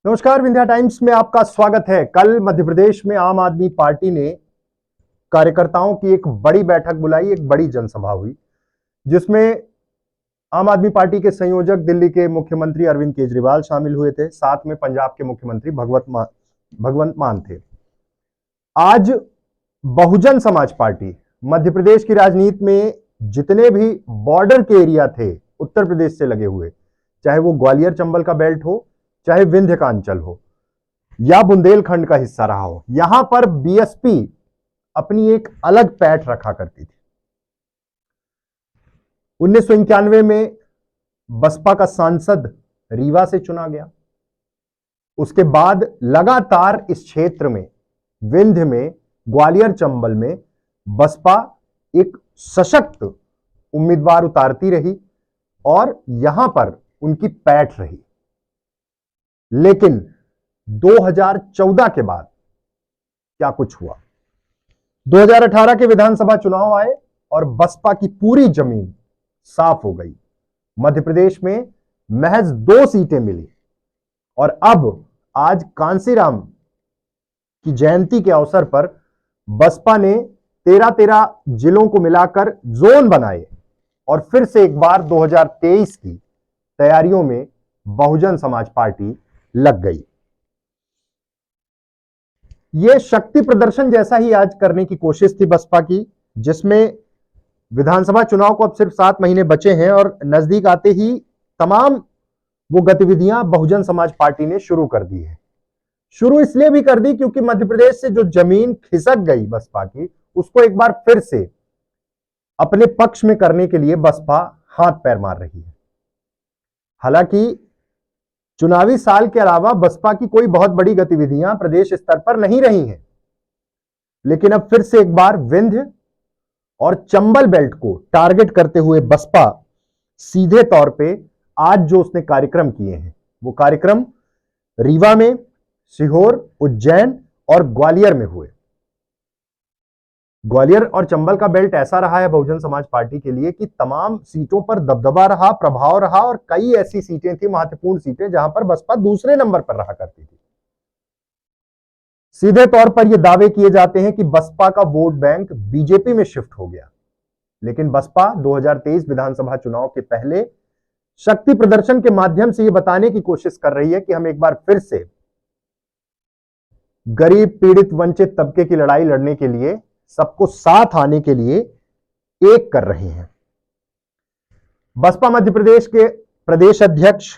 नमस्कार, विंध्या टाइम्स में आपका स्वागत है। कल मध्य प्रदेश में आम आदमी पार्टी ने कार्यकर्ताओं की एक बड़ी बैठक बुलाई, एक बड़ी जनसभा हुई, जिसमें आम आदमी पार्टी के संयोजक दिल्ली के मुख्यमंत्री अरविंद केजरीवाल शामिल हुए थे। साथ में पंजाब के मुख्यमंत्री भगवंत मान थे। आज बहुजन समाज पार्टी मध्य प्रदेश की राजनीति में जितने भी बॉर्डर के एरिया थे उत्तर प्रदेश से लगे हुए, चाहे वो ग्वालियर चंबल का बेल्ट हो, चाहे विंध्यकांचल हो या बुंदेलखंड का हिस्सा रहा हो, यहां पर बीएसपी अपनी एक अलग पैठ रखा करती थी। 1991 में बसपा का सांसद रीवा से चुना गया। उसके बाद लगातार इस क्षेत्र में, विंध्य में, ग्वालियर चंबल में बसपा एक सशक्त उम्मीदवार उतारती रही और यहां पर उनकी पैठ रही। लेकिन 2014 के बाद क्या कुछ हुआ? 2018 के विधानसभा चुनाव आए और बसपा की पूरी जमीन साफ हो गई। मध्य प्रदेश में महज 2 सीटें मिली और अब आज कांसीराम की जयंती के अवसर पर बसपा ने 13 जिलों को मिलाकर जोन बनाए और फिर से एक बार 2023 की तैयारियों में बहुजन समाज पार्टी लग गई। यह शक्ति प्रदर्शन जैसा ही आज करने की कोशिश थी बसपा की, जिसमें विधानसभा चुनाव को अब सिर्फ 7 महीने बचे हैं और नजदीक आते ही तमाम वो गतिविधियां बहुजन समाज पार्टी ने शुरू कर दी है। शुरू इसलिए भी कर दी क्योंकि मध्य प्रदेश से जो जमीन खिसक गई बसपा की, उसको एक बार फिर से अपने पक्ष में करने के लिए बसपा हाथ पैर मार रही है। हालांकि चुनावी साल के अलावा बसपा की कोई बहुत बड़ी गतिविधियां प्रदेश स्तर पर नहीं रही हैं, लेकिन अब फिर से एक बार विंध्य और चंबल बेल्ट को टारगेट करते हुए बसपा सीधे तौर पे आज जो उसने कार्यक्रम किए हैं, वो कार्यक्रम रीवा में, सीहोर, उज्जैन और ग्वालियर में हुए। ग्वालियर और चंबल का बेल्ट ऐसा रहा है बहुजन समाज पार्टी के लिए कि तमाम सीटों पर दबदबा रहा, प्रभाव रहा और कई ऐसी सीटें थी, महत्वपूर्ण सीटें, जहां पर बसपा दूसरे नंबर पर रहा करती थी। सीधे तौर पर यह दावे किए जाते हैं कि बसपा का वोट बैंक बीजेपी में शिफ्ट हो गया, लेकिन बसपा 2023 विधानसभा चुनाव के पहले शक्ति प्रदर्शन के माध्यम से यह बताने की कोशिश कर रही है कि हम एक बार फिर से गरीब, पीड़ित, वंचित तबके की लड़ाई लड़ने के लिए, सबको साथ आने के लिए एक कर रहे हैं। बसपा मध्य प्रदेश के प्रदेश अध्यक्ष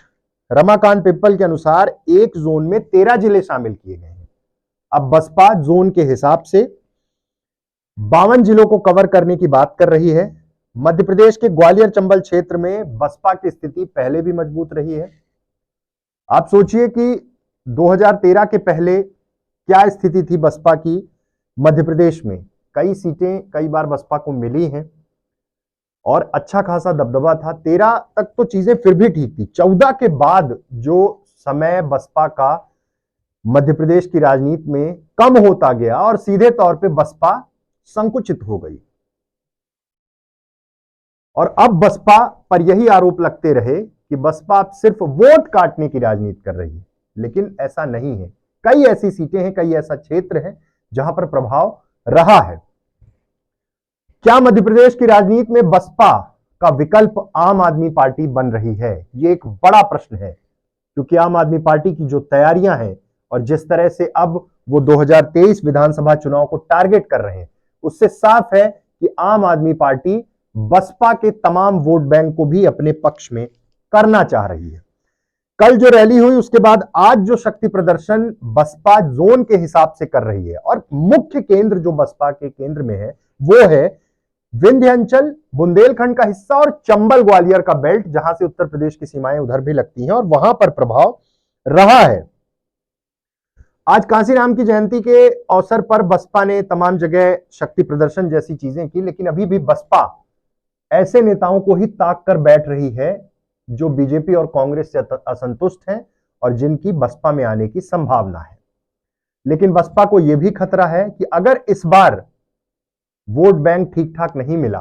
रमाकांत पिप्पल के अनुसार एक जोन में 13 जिले शामिल किए गए हैं। अब बसपा जोन के हिसाब से 52 जिलों को कवर करने की बात कर रही है। मध्य प्रदेश के ग्वालियर चंबल क्षेत्र में बसपा की स्थिति पहले भी मजबूत रही है। आप सोचिए कि 2013 के पहले क्या स्थिति थी बसपा की मध्य प्रदेश में। कई सीटें कई बार बसपा को मिली हैं और अच्छा खासा दबदबा था। 13 तक तो चीजें फिर भी ठीक थी। 14 के बाद जो समय बसपा का मध्य प्रदेश की राजनीति में कम होता गया और सीधे तौर पे बसपा संकुचित हो गई। और अब बसपा पर यही आरोप लगते रहे कि बसपा अब सिर्फ वोट काटने की राजनीति कर रही है, लेकिन ऐसा नहीं है। कई ऐसी सीटें हैं, कई ऐसा क्षेत्र है जहां पर प्रभाव रहा है। क्या मध्य प्रदेश की राजनीति में बसपा का विकल्प आम आदमी पार्टी बन रही है? यह एक बड़ा प्रश्न है, क्योंकि आम आदमी पार्टी की जो तैयारियां हैं और जिस तरह से अब वो 2023 विधानसभा चुनाव को टारगेट कर रहे हैं, उससे साफ है कि आम आदमी पार्टी बसपा के तमाम वोट बैंक को भी अपने पक्ष में करना चाह रही है। कल जो रैली हुई उसके बाद आज जो शक्ति प्रदर्शन बसपा जोन के हिसाब से कर रही है, और मुख्य केंद्र जो बसपा के केंद्र में है वो है विंध्याचल, बुंदेलखंड का हिस्सा और चंबल ग्वालियर का बेल्ट, जहां से उत्तर प्रदेश की सीमाएं उधर भी लगती हैं और वहां पर प्रभाव रहा है। आज कांसीराम की जयंती के अवसर पर बसपा ने तमाम जगह शक्ति प्रदर्शन जैसी चीजें की, लेकिन अभी भी बसपा ऐसे नेताओं को ही ताक कर बैठ रही है जो बीजेपी और कांग्रेस से असंतुष्ट हैं और जिनकी बसपा में आने की संभावना है। लेकिन बसपा को यह भी खतरा है कि अगर इस बार वोट बैंक ठीक ठाक नहीं मिला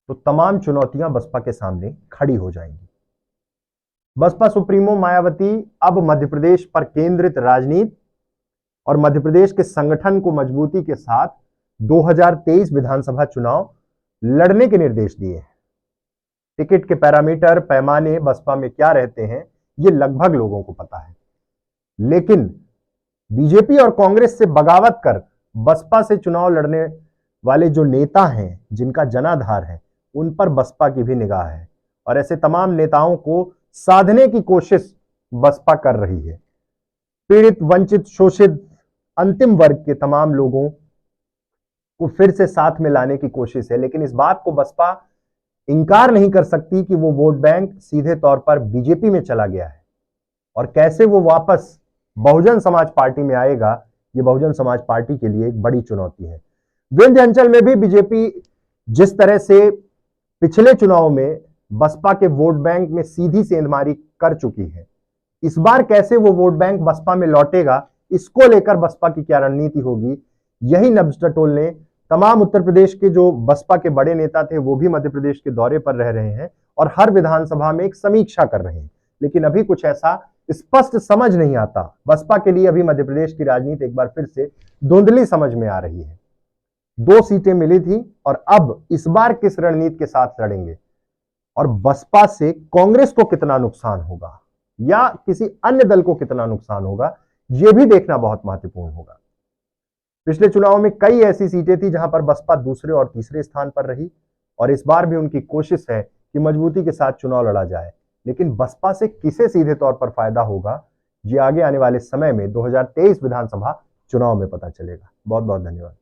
तो तमाम चुनौतियां बसपा के सामने खड़ी हो जाएंगी। बसपा सुप्रीमो मायावती अब मध्य प्रदेश पर केंद्रित राजनीति और मध्य प्रदेश के संगठन को मजबूती के साथ 2023 विधानसभा चुनाव लड़ने के निर्देश दिए हैं। टिकट के पैरामीटर पैमाने बसपा में क्या रहते हैं ये लगभग लोगों को पता है, लेकिन बीजेपी और कांग्रेस से बगावत कर बसपा से चुनाव लड़ने वाले जो नेता हैं जिनका जनाधार है उन पर बसपा की भी निगाह है और ऐसे तमाम नेताओं को साधने की कोशिश बसपा कर रही है। पीड़ित, वंचित, शोषित अंतिम वर्ग के तमाम लोगों को फिर से साथ में लाने की कोशिश है, लेकिन इस बात को बसपा इंकार नहीं कर सकती कि वो वोट बैंक सीधे तौर पर बीजेपी में चला गया है और कैसे वो वापस बहुजन समाज पार्टी में आएगा, ये बहुजन समाज पार्टी के लिए एक बड़ी चुनौती है। विंध्याचल में भी बीजेपी जिस तरह से पिछले चुनाव में बसपा के वोट बैंक में सीधी सेंधमारी कर चुकी है, इस बार कैसे वो वोट बैंक बसपा में लौटेगा, इसको लेकर बसपा की क्या रणनीति होगी, यही नब्ज टटोलने तमाम उत्तर प्रदेश के जो बसपा के बड़े नेता थे वो भी मध्य प्रदेश के दौरे पर रह रहे हैं और हर विधानसभा में एक समीक्षा कर रहे हैं, लेकिन अभी कुछ ऐसा स्पष्ट समझ नहीं आता। बसपा के लिए अभी मध्य प्रदेश की राजनीति एक बार फिर से धुंधली समझ में आ रही है। 2 सीटें मिली थी और अब इस बार किस रणनीति के साथ लड़ेंगे और बसपा से कांग्रेस को कितना नुकसान होगा या किसी अन्य दल को कितना नुकसान होगा, यह भी देखना बहुत महत्वपूर्ण होगा। पिछले चुनाव में कई ऐसी सीटें थी जहां पर बसपा दूसरे और तीसरे स्थान पर रही और इस बार भी उनकी कोशिश है कि मजबूती के साथ चुनाव लड़ा जाए, लेकिन बसपा से किसे सीधे तौर पर फायदा होगा ये आगे आने वाले समय में 2023 विधानसभा चुनाव में पता चलेगा। बहुत बहुत धन्यवाद।